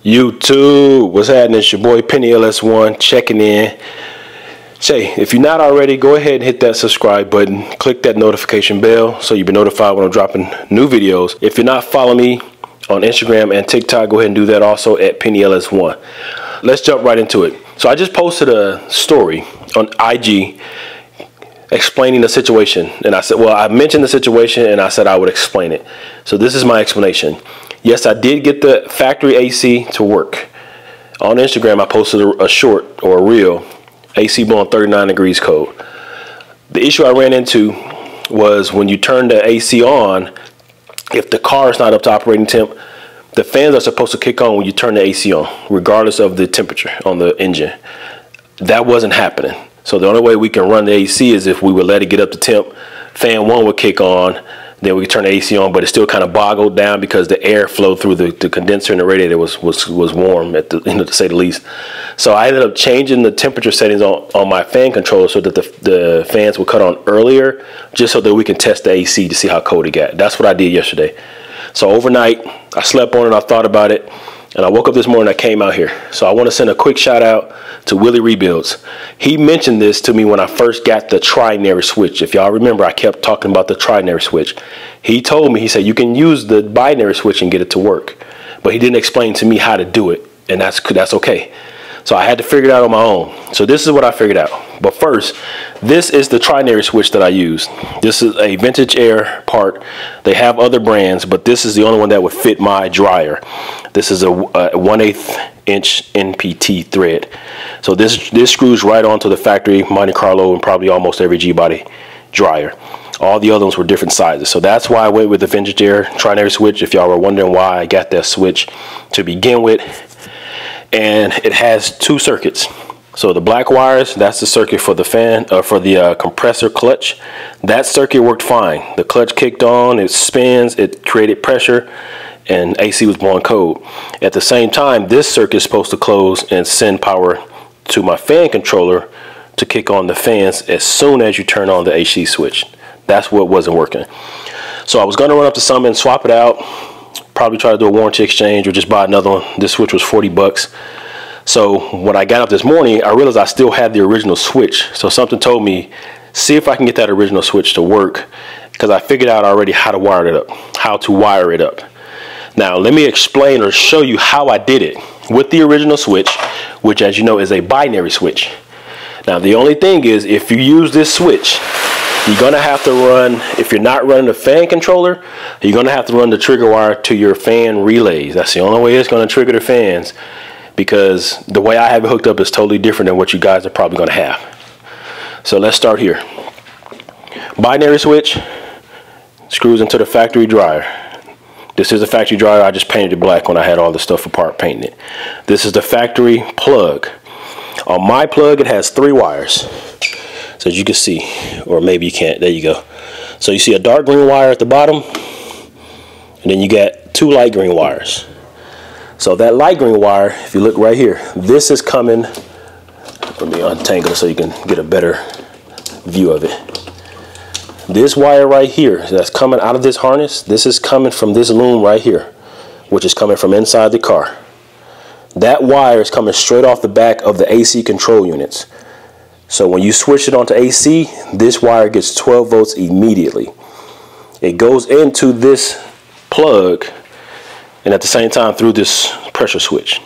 YouTube, what's happening? It's your boy Penny LS1 checking in. Say, if you're not already, go ahead and hit that subscribe button. Click that notification bell so you'll be notified when I'm dropping new videos. If you're not following me on Instagram and TikTok, go ahead and do that also at Penny LS1. Let's jump right into it. So I just posted a story on IG explaining the situation, and I said, well, I mentioned the situation and I said I would explain it. So this is my explanation. Yes, I did get the factory AC to work. On Instagram, I posted a short or a reel, AC blowing 39 degrees cold. The issue I ran into was when you turn the AC on, if the car is not up to operating temp, the fans are supposed to kick on when you turn the AC on, regardless of the temperature on the engine. That wasn't happening. So the only way we can run the AC is if we would let it get up to temp, fan one would kick on, then we could turn the AC on, but it still kind of boggled down because the air flow through the condenser in the radiator was warm, at the, to say the least. So I ended up changing the temperature settings on my fan controller so that the fans would cut on earlier, just so that we can test the AC to see how cold it got. That's what I did yesterday. So overnight, I slept on it, I thought about it, and I woke up this morning, I came out here. So I want to send a quick shout out to Willie Rebuilds. He mentioned this to me when I first got the trinary switch. If y'all remember, I kept talking about the trinary switch. He told me, he said, you can use the binary switch and get it to work. But he didn't explain to me how to do it, and that's okay. So I had to figure it out on my own. So this is what I figured out. But first, this is the trinary switch that I use. This is a Vintage Air part. They have other brands, but this is the only one that would fit my dryer. This is a 1/8 inch NPT thread. So this screws right onto the factory Monte Carlo and probably almost every G-body dryer. All the other ones were different sizes. So that's why I went with the Vintage Air trinary switch, if y'all were wondering why I got that switch to begin with. And it has two circuits. So the black wires, that's the circuit for the fan, for the compressor clutch. That circuit worked fine. The clutch kicked on, it spins, it created pressure, and AC was blowing cold. At the same time, this circuit is supposed to close and send power to my fan controller to kick on the fans as soon as you turn on the AC switch. That's what wasn't working. So I was going to run up to Summit and swap it out, probably try to do a warranty exchange or just buy another one. This switch was 40 bucks. So when I got up this morning, I realized I still had the original switch. So something told me, see if I can get that original switch to work, because I figured out already how to wire it up. Now let me explain or show you how I did it with the original switch, which, as you know, is a binary switch. Now the only thing is, if you use this switch, you're gonna have to run, if you're not running the fan controller, you're gonna have to run the trigger wire to your fan relays. That's the only way it's gonna trigger the fans, because the way I have it hooked up is totally different than what you guys are probably gonna have. So let's start here. Binary switch screws into the factory dryer. This is a factory dryer. I just painted it black when I had all the stuff apart painting it. This is the factory plug. On my plug, it has 3 wires. So as you can see, or maybe you can't, there you go. So you see a dark green wire at the bottom, and then you got 2 light green wires. So that light green wire, if you look right here, this is coming, let me untangle it so you can get a better view of it. This wire right here that's coming out of this harness, this is coming from this loom right here, which is coming from inside the car. That wire is coming straight off the back of the AC control units. So when you switch it onto AC, this wire gets 12 volts immediately. It goes into this plug and at the same time through this pressure switch.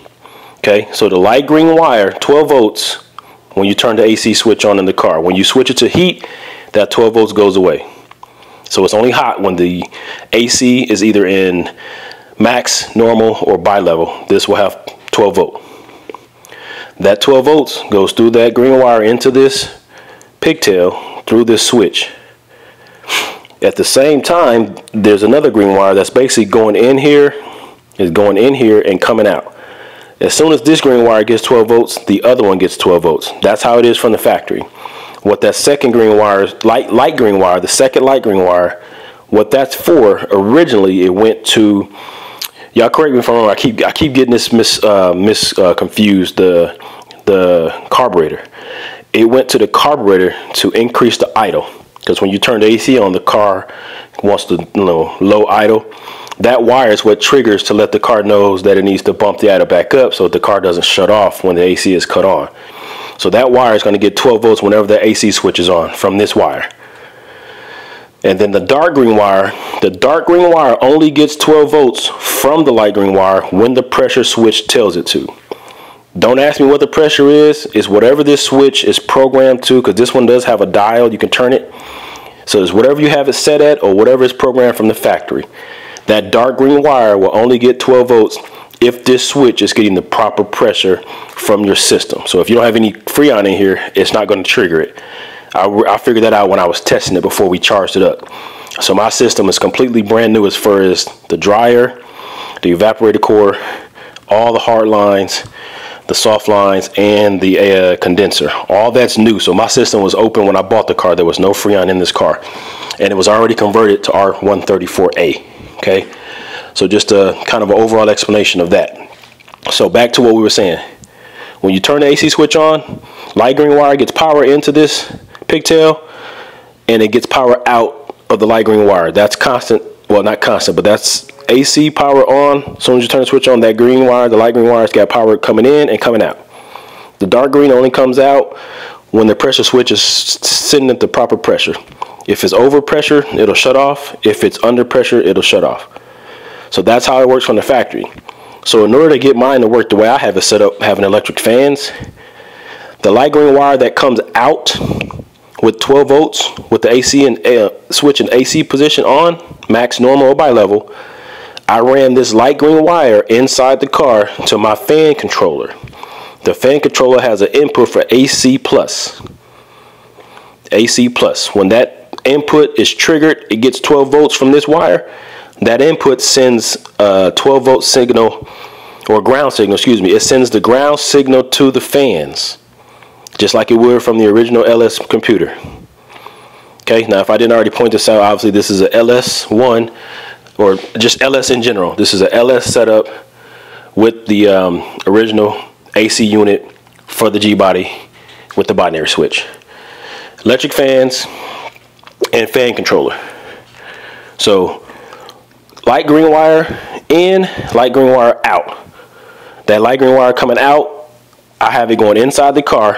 Okay, so the light green wire, 12 volts when you turn the AC switch on in the car. When you switch it to heat, that 12 volts goes away. So it's only hot when the AC is either in max, normal, or bi-level. This will have 12 volt. That 12 volts goes through that green wire into this pigtail through this switch. At the same time, there's another green wire that's basically going in here, and coming out. As soon as this green wire gets 12 volts, the other one gets 12 volts. That's how it is from the factory. What that second green wire, light green wire, the second light green wire, what that's for, originally it went to, y'all correct me if I'm wrong, I keep getting this confused, the carburetor. It went to the carburetor to increase the idle. because when you turn the AC on, the car wants to, you know, low idle. That wire is what triggers to let the car knows that it needs to bump the idle back up so the car doesn't shut off when the AC is cut on. So that wire is going to get 12 volts whenever the AC switch is on from this wire. And then the dark green wire only gets 12 volts from the light green wire when the pressure switch tells it to. Don't ask me what the pressure is. It's whatever this switch is programmed to, because this one does have a dial. You can turn it. So it's whatever you have it set at or whatever is programmed from the factory. That dark green wire will only get 12 volts if this switch is getting the proper pressure from your system. So if you don't have any Freon in here, it's not going to trigger it. I figured that out when I was testing it before we charged it up. So my system is completely brand new as far as the dryer, the evaporator core, all the hard lines, the soft lines, and the condenser. All that's new. So my system was open when I bought the car. There was no Freon in this car, and it was already converted to R134A. Okay, so just a kind of an overall explanation of that. So back to what we were saying. When you turn the AC switch on, light green wire gets power into this pigtail, and it gets power out of the light green wire. That's constant. Well, not constant, but that's AC power on. As soon as you turn the switch on, that green wire, the light green wire's got power coming in and coming out. The dark green only comes out when the pressure switch is sitting at the proper pressure. If it's over pressure, it'll shut off. If it's under pressure, it'll shut off. So that's how it works from the factory. So in order to get mine to work the way I have it set up, having electric fans, the light green wire that comes out with 12 volts with the AC and switch in AC position on, max, normal, or bi-level, I ran this light green wire inside the car to my fan controller. The fan controller has an input for AC plus. AC plus. When that input is triggered, it gets 12 volts from this wire. That input sends a 12 volt signal, or ground signal, excuse me. It sends the ground signal to the fans, just like it would from the original LS computer. Okay, now if I didn't already point this out, obviously this is a LS1, or just LS in general. This is a LS setup with the original AC unit for the G-body with the binary switch. Electric fans and fan controller. So light green wire in, light green wire out. That light green wire coming out, I have it going inside the car,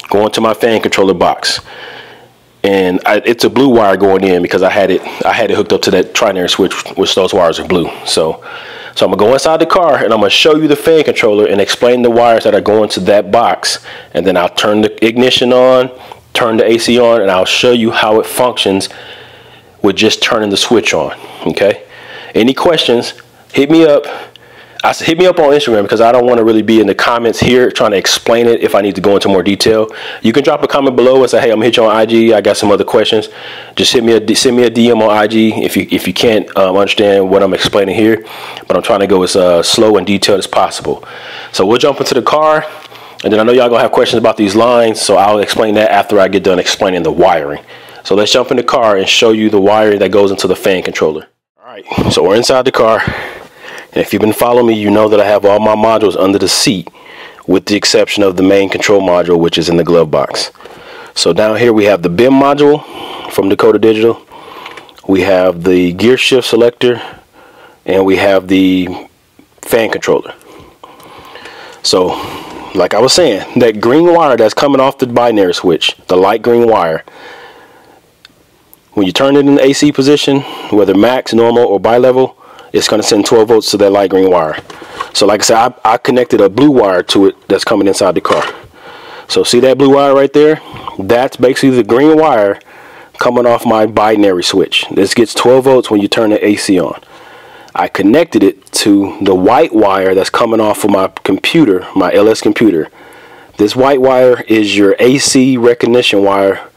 going to my fan controller box. And it's a blue wire going in because I had it hooked up to that trinary switch, which those wires are blue. So I'm gonna go inside the car and I'm gonna show you the fan controller and explain the wires that are going to that box, and then I'll turn the ignition on, turn the AC on, and I'll show you how it functions with just turning the switch on. Okay, any questions, hit me up. Hit me up on Instagram, because I don't want to really be in the comments here trying to explain it if I need to go into more detail. You can drop a comment below and say, hey, I'm gonna hit you on IG, I got some other questions. Just send me a DM on IG if you can't understand what I'm explaining here. But I'm trying to go as slow and detailed as possible. So we'll jump into the car, and then I know y'all gonna have questions about these lines, so I'll explain that after I get done explaining the wiring. So let's jump in the car and show you the wiring that goes into the fan controller. All right, so we're inside the car. And if you've been following me, you know that I have all my modules under the seat, with the exception of the main control module, which is in the glove box. So down here we have the BIM module from Dakota Digital. We have the gear shift selector, and we have the fan controller. So like I was saying, that green wire that's coming off the binary switch, the light green wire, when you turn it in the AC position, whether max, normal, or bi-level, it's going to send 12 volts to that light green wire. So like I said, I connected a blue wire to it that's coming inside the car. So see that blue wire right there? That's basically the green wire coming off my binary switch. This gets 12 volts when you turn the AC on. I connected it to the white wire that's coming off of my computer, my LS computer. This white wire is your AC recognition wire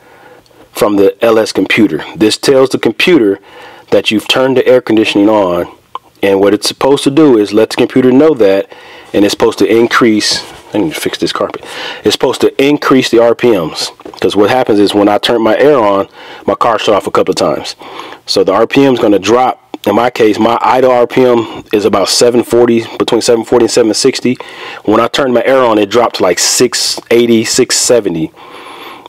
from the LS computer. This tells the computer that you've turned the air conditioning on. And what it's supposed to do is let the computer know that, and it's supposed to increase, I need to fix this carpet, it's supposed to increase the RPMs, because what happens is when I turn my air on, my car shut off a couple of times. So the RPM is going to drop. In my case, my idle RPM is about 740, between 740 and 760. When I turn my air on, it dropped to like 680, 670.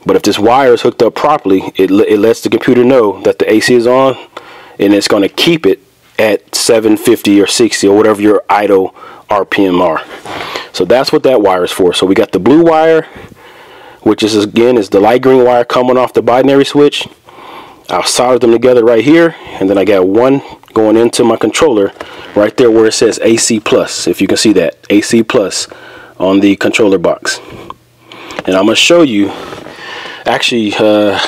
But if this wire is hooked up properly, it lets the computer know that the AC is on, and it's going to keep it at 750 or 60 or whatever your idle RPM are. So that's what that wire is for. So we got the blue wire, which is again is the light green wire coming off the binary switch. I'll solder them together right here, and then I got one going into my controller right there where it says AC plus, if you can see that, AC plus on the controller box. And I'm going to show you, actually, yeah,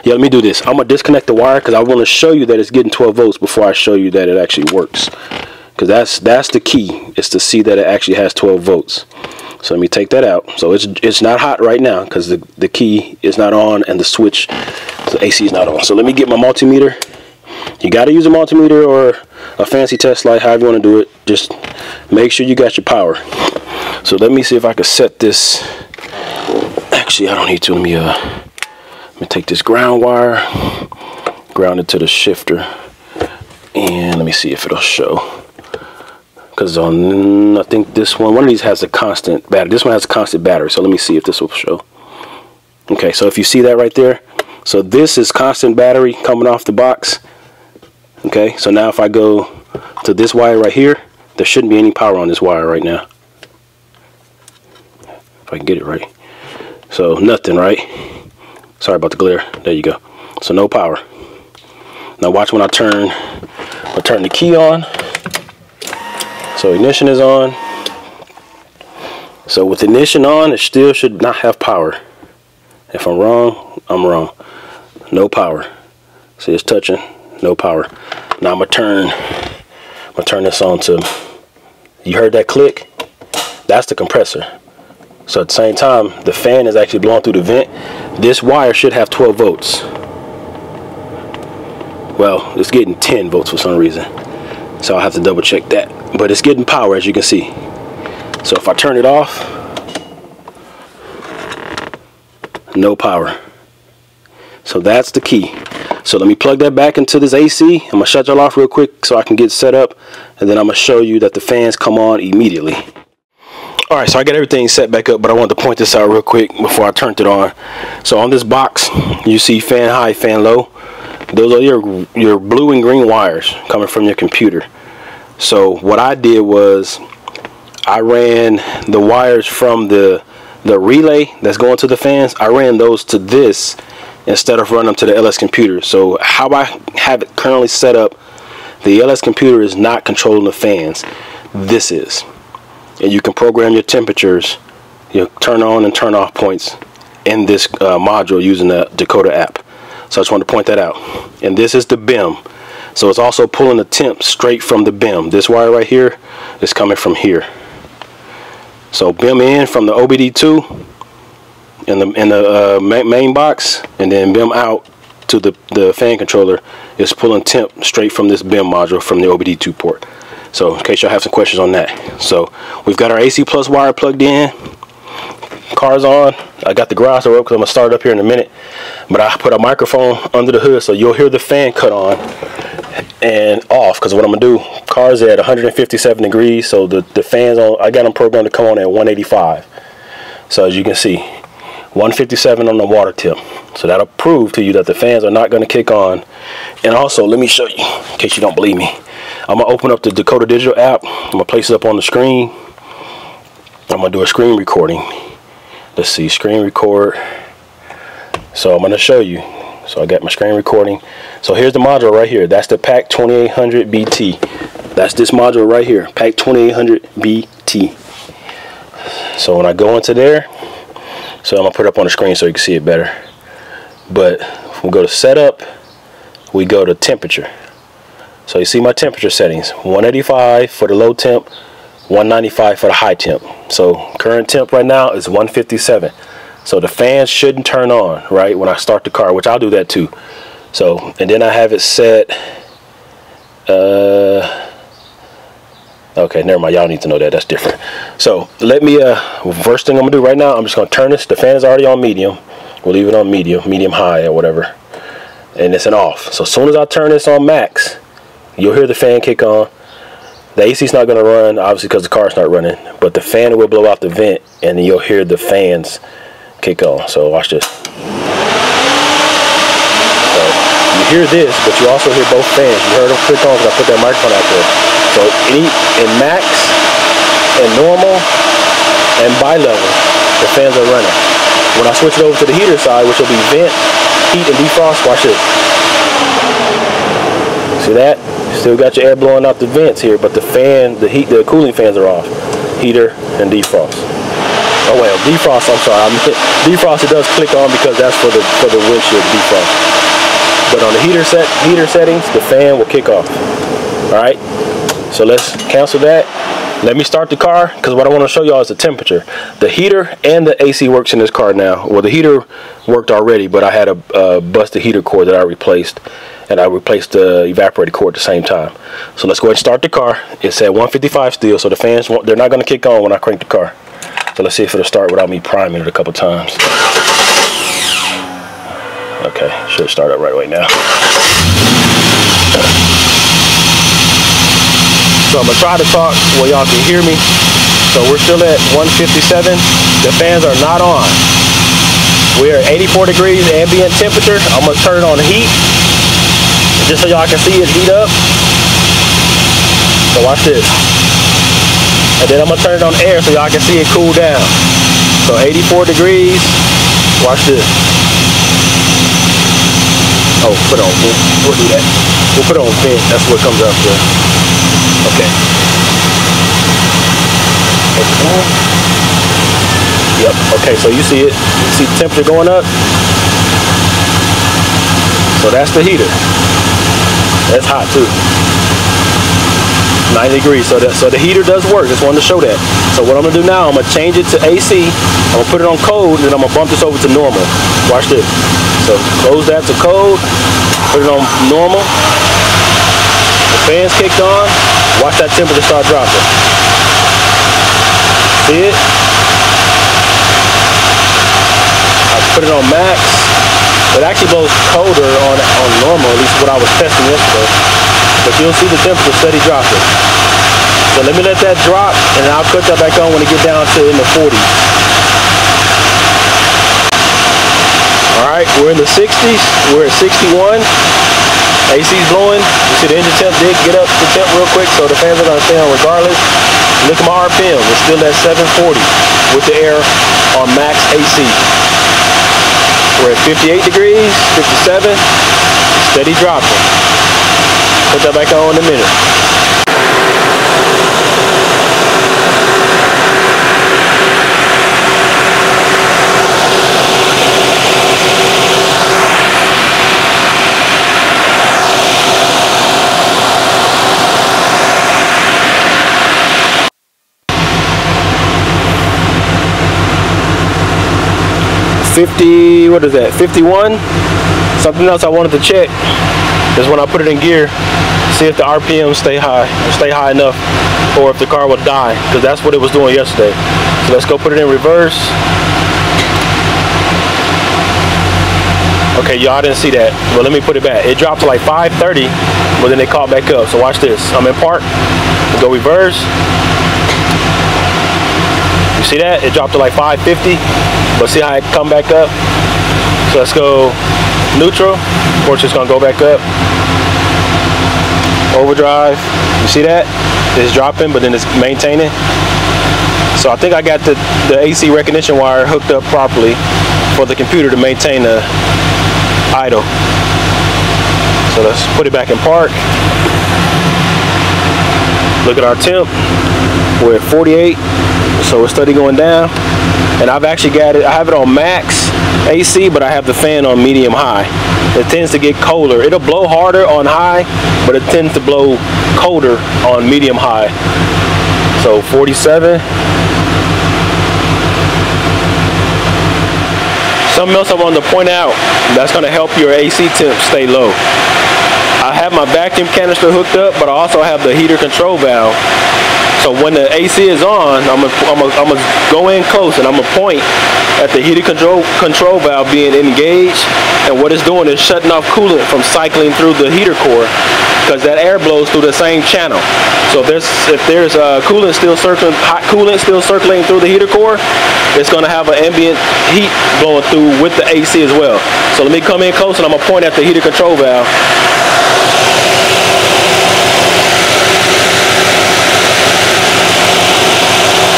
let me do this. I'm going to disconnect the wire because I want to show you that it's getting 12 volts before I show you that it actually works. Because that's the key, is to see that it actually has 12 volts. So let me take that out. So it's not hot right now because the key is not on and the switch, the AC is not on. So let me get my multimeter. You got to use a multimeter or a fancy test light, however you want to do it. Just make sure you got your power. So let me see if I can set this. Actually, I don't need to. Let me take this ground wire, ground it to the shifter, and let me see if it'll show. Because on, I think this one of these has a constant battery. This one has a constant battery. So let me see if this will show. Okay, so if you see that right there, so this is constant battery coming off the box. Okay, so now if I go to this wire right here, there shouldn't be any power on this wire right now. If I can get it right. So nothing, right? Sorry about the glare. There you go. So no power. Now watch when I turn the key on. So ignition is on. So with ignition on, it still should not have power. If I'm wrong, I'm wrong. No power. See, it's touching. No power. Now I'm gonna turn this on to. You heard that click? That's the compressor. So at the same time, the fan is actually blowing through the vent. This wire should have 12 volts. Well, it's getting 10 volts for some reason. So I'll have to double check that. But it's getting power, as you can see. So if I turn it off, no power. So that's the key. So let me plug that back into this AC. I'm gonna shut y'all off real quick so I can get set up, and then I'm gonna show you that the fans come on immediately. All right, so I got everything set back up, but I wanted to point this out real quick before I turned it on. So on this box, you see fan high, fan low. Those are your blue and green wires coming from your computer. So what I did was I ran the wires from the relay that's going to the fans. I ran those to this instead of running them to the LS computer. So how I have it currently set up, the LS computer is not controlling the fans. This is. And you can program your temperatures, your turn on and turn off points in this module using the Dakota app. So I just wanted to point that out. And this is the BIM. So it's also pulling the temp straight from the BIM. This wire right here is coming from here. So BIM in from the OBD-II in the main box, and then BIM out to the fan controller is pulling temp straight from this BIM module from the OBD-II port. So in case y'all have some questions on that. So we've got our AC plus wire plugged in. Car's on. I got the garage door up because I'm going to start it up here in a minute. But I put a microphone under the hood so you'll hear the fan cut on and off, because what I'm going to do, car's at 157 degrees, so the fans on, I got them programmed to come on at 185. So as you can see, 157 on the water tip. So that'll prove to you that the fans are not going to kick on. And also, let me show you, in case you don't believe me. I'm going to open up the Dakota Digital app. I'm going to place it up on the screen. I'm going to do a screen recording. Let's see, screen record. So I'm going to show you. So I got my screen recording. So here's the module right here. That's the PAC 2800 BT. That's this module right here, PAC 2800 BT. So when I go into there, so I'm going to put it up on the screen so you can see it better. But we go to setup, we go to temperature. So you see my temperature settings, 185 for the low temp, 195 for the high temp. So current temp right now is 157. So the fans shouldn't turn on, right, when I start the car, which I'll do that too. So, and then I have it set, okay, never mind, y'all need to know that, that's different. So let me, first thing I'm gonna do right now, I'm just gonna turn this, the fan is already on medium. We'll leave it on medium high or whatever. And it's an off. So as soon as I turn this on max, you'll hear the fan kick on. The AC's not gonna run, obviously, because the car's not running, but the fan will blow out the vent, and then you'll hear the fans kick on. So watch this. So you hear this, but you also hear both fans. You heard them click on because I put that microphone out there. So in max and normal and bi-level, the fans are running. When I switch it over to the heater side, which will be vent, heat, and defrost, watch this. See that? Still got your air blowing out the vents here, but the fan, the cooling fans are off. Heater and defrost. Oh well, defrost, I'm sorry. Defrost it does click on because that's for the windshield defrost. But on the heater settings, the fan will kick off. All right. So let's cancel that. Let me start the car, because what I want to show y'all is the temperature. The heater and the AC works in this car now. Well, the heater worked already, but I had a busted heater cord that I replaced, and I replaced the evaporator cord at the same time. So let's go ahead and start the car. It's at 155 still, so the fans they're not going to kick on when I crank the car. So let's see if it'll start without me priming it a couple times. Okay, should start up right away now. So I'm gonna try to talk where y'all can hear me. So we're still at 157. The fans are not on. We're at 84 degrees ambient temperature. I'm gonna turn it on heat, just so y'all can see it heat up. So watch this. And then I'm gonna turn it on air so y'all can see it cool down. So 84 degrees. Watch this. Oh, put on. We'll do that. We'll put it on vent. That's what comes up there. Okay. Yep. Okay, so you see it. You see the temperature going up? So that's the heater. That's hot too. 90 degrees. So the heater does work. Just wanted to show that. So what I'm gonna do now, I'm gonna change it to AC. I'm gonna put it on cold, and then I'm gonna bump this over to normal. Watch this. So close that to cold. Put it on normal. The fans kicked on. Watch that temperature start dropping. See it? I put it on max. It actually blows colder on normal, at least what I was testing yesterday. But you'll see the temperature steady dropping. So let me let that drop, and I'll put that back on when it gets down to in the 40s. Alright, we're in the 60s. We're at 61. AC's blowing. You see the engine temp did get up the temp real quick, so the fans are going to stay on regardless. Look at my RPM. It's still at 740 with the air on max AC. We're at 58 degrees, 57. Steady dropping. Put that back on in a minute. What is that, 51? Something else I wanted to check is when I put it in gear, see if the RPM stay high enough, or if the car will die, because that's what it was doing yesterday. So let's go put it in reverse. Okay, y'all didn't see that, but let me put it back. It dropped to like 530, but then it caught back up. So watch this. I'm in park, go reverse. You see that? It dropped to like 550, but see how it come back up? So let's go neutral. Of course, it's gonna go back up. Overdrive. You see that? It's dropping, but then it's maintaining. So I think I got the AC recognition wire hooked up properly for the computer to maintain the idle. So let's put it back in park. Look at our temp. We're at 48. So it's steady going down, and I've actually got it. I have it on max AC, but I have the fan on medium high. It tends to get colder. It'll blow harder on high, but it tends to blow colder on medium high. So 47. Something else I wanted to point out that's going to help your AC temp stay low. I have my vacuum canister hooked up, but I also have the heater control valve. So when the AC is on, I'm gonna go in close, and I'm gonna point at the heater control valve being engaged, and what it's doing is shutting off coolant from cycling through the heater core because that air blows through the same channel. So if there's coolant still circulating, hot coolant still circulating through the heater core, it's going to have an ambient heat blowing through with the AC as well. So let me come in close and I'm going to point at the heater control valve.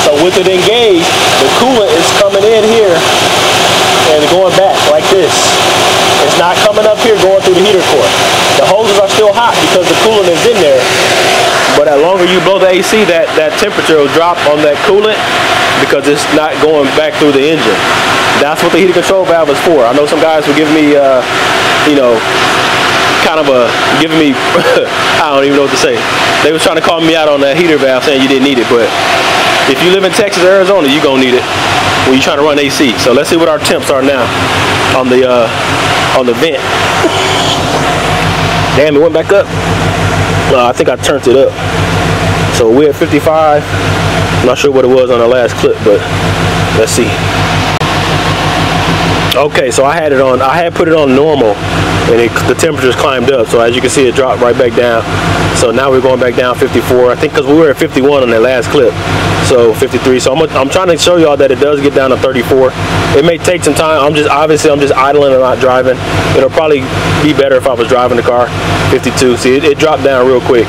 So with it engaged, the coolant is coming in here and going back like this. It's not coming up here going through the heater core. The hoses are still hot because the coolant is in there. But the longer you blow the AC, that temperature will drop on that coolant because it's not going back through the engine. That's what the heater control valve is for. I know some guys will give me, you know, kind of giving me, I don't even know what to say. They was trying to call me out on that heater valve saying you didn't need it, but if you live in Texas or Arizona, you're going to need it when you're trying to run AC. So let's see what our temps are now on the vent. Damn, it went back up. I think I turned it up. So we're at 55. I'm not sure what it was on the last clip, but let's see. Okay, so I had put it on normal, and the temperatures climbed up. So as you can see, it dropped right back down. So now we're going back down 54. I think because we were at 51 on that last clip. So 53. So I'm trying to show y'all that it does get down to 34. It may take some time. I'm just idling and not driving. It'll probably be better if I was driving the car. 52. See, it dropped down real quick.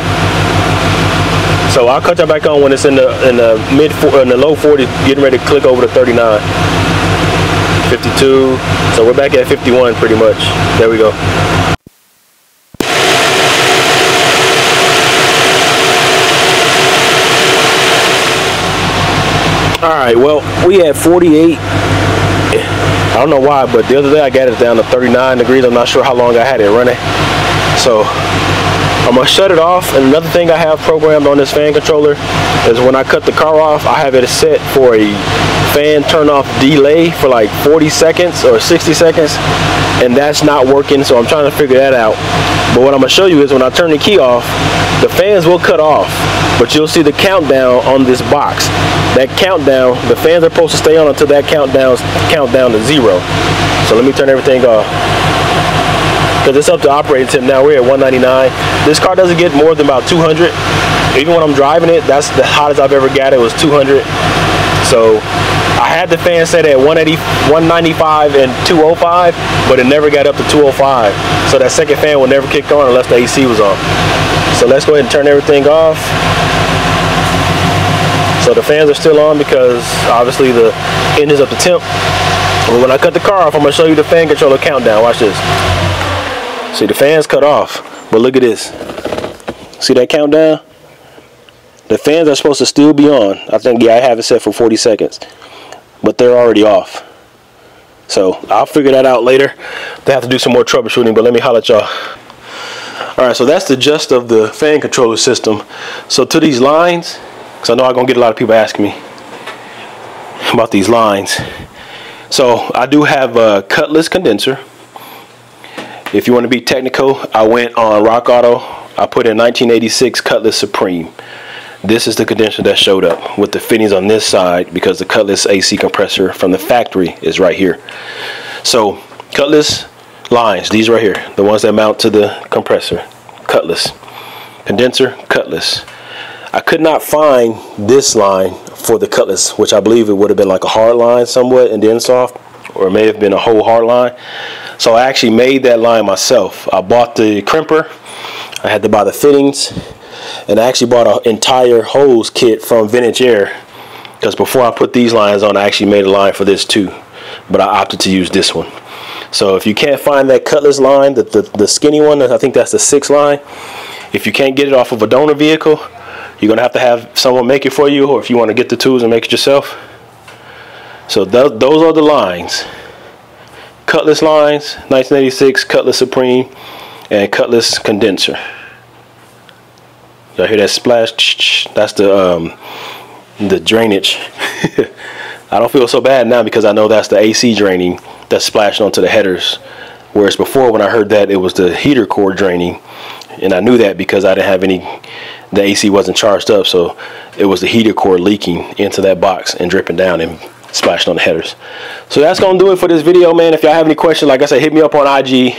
So I'll cut that back on when it's in the low 40s, getting ready to click over to 39. 52. So we're back at 51 pretty much. There we go. Alright, well, we had 48. I don't know why, but the other day I got it down to 39 degrees. I'm not sure how long I had it running. So I'm going to shut it off. And another thing I have programmed on this fan controller is when I cut the car off, I have it set for a fan turn off delay for like 40 seconds or 60 seconds. And that's not working, so I'm trying to figure that out. But what I'm going to show you is when I turn the key off, the fans will cut off, but you'll see the countdown on this box. That countdown, the fans are supposed to stay on until that count down to 0. So let me turn everything off, because it's up to operating temp now. We're at 199. This car doesn't get more than about 200. Even when I'm driving it, that's the hottest I've ever got. It was 200. So I had the fan set at 180, 195 and 205, but it never got up to 205. So that second fan will never kick on unless the AC was on. So let's go ahead and turn everything off. So the fans are still on because obviously the engine's up to temp. But when I cut the car off, I'm going to show you the fan controller countdown. Watch this. See, the fans cut off, but look at this. See that countdown? The fans are supposed to still be on. I think, yeah, I have it set for 40 seconds, but they're already off. So I'll figure that out later. They have to do some more troubleshooting, but let me holler at y'all. Alright, so that's the gist of the fan controller system. So to these lines, because I know I'm going to get a lot of people asking me about these lines. So I do have a Cutlass condenser. If you want to be technical, I went on Rock Auto. I put in 1986 Cutlass Supreme. This is the condenser that showed up with the fittings on this side because the Cutlass AC compressor from the factory is right here. So Cutlass lines, these right here, the ones that mount to the compressor. Cutlass. Condenser, Cutlass. I could not find this line for the Cutlass, which I believe it would have been like a hard line somewhat and then soft, or it may have been a whole hard line. So I actually made that line myself. I bought the crimper, I had to buy the fittings, and I actually bought an entire hose kit from Vintage Air, because before I put these lines on, I actually made a line for this too, but I opted to use this one. So if you can't find that Cutlass line, the skinny one, I think that's the 6 line, if you can't get it off of a donor vehicle, you're going to have someone make it for you, or if you want to get the tools and make it yourself. So those are the lines. Cutlass lines, 1986 Cutlass Supreme, and Cutlass condenser. Y'all hear that splash? That's the drainage. I don't feel so bad now because I know that's the AC draining that's splashing onto the headers. Whereas before, when I heard that, it was the heater core draining, and I knew that because I didn't have any. The AC wasn't charged up, so it was the heater core leaking into that box and dripping down and splashing on the headers. So that's gonna do it for this video, man. If y'all have any questions, like I said, hit me up on IG.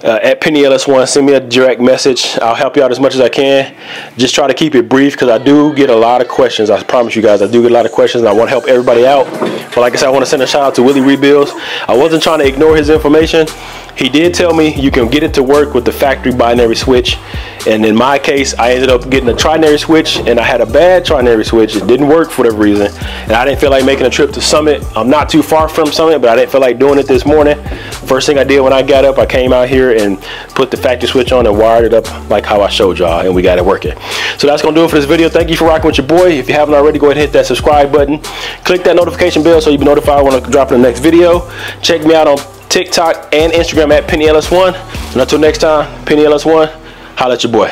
at Penny LS1. Send me a direct message. I'll help you out as much as I can. Just try to keep it brief because I do get a lot of questions. I promise you guys, I do get a lot of questions and I want to help everybody out. But like I said, I want to send a shout out to Willie Rebuilds. I wasn't trying to ignore his information. He did tell me you can get it to work with the factory binary switch. And in my case, I ended up getting a trinary switch, and I had a bad trinary switch. It didn't work for whatever reason. And I didn't feel like making a trip to Summit. I'm not too far from Summit, but I didn't feel like doing it this morning. First thing I did when I got up, I came out here and put the factory switch on and wired it up like how I showed y'all, and we got it working. So that's gonna do it for this video. Thank you for rocking with your boy. If you haven't already, go ahead and hit that subscribe button. Click that notification bell so you'll be notified when I drop in the next video. Check me out on TikTok and Instagram at Penny LS1. And until next time, Penny LS1, holla at your boy.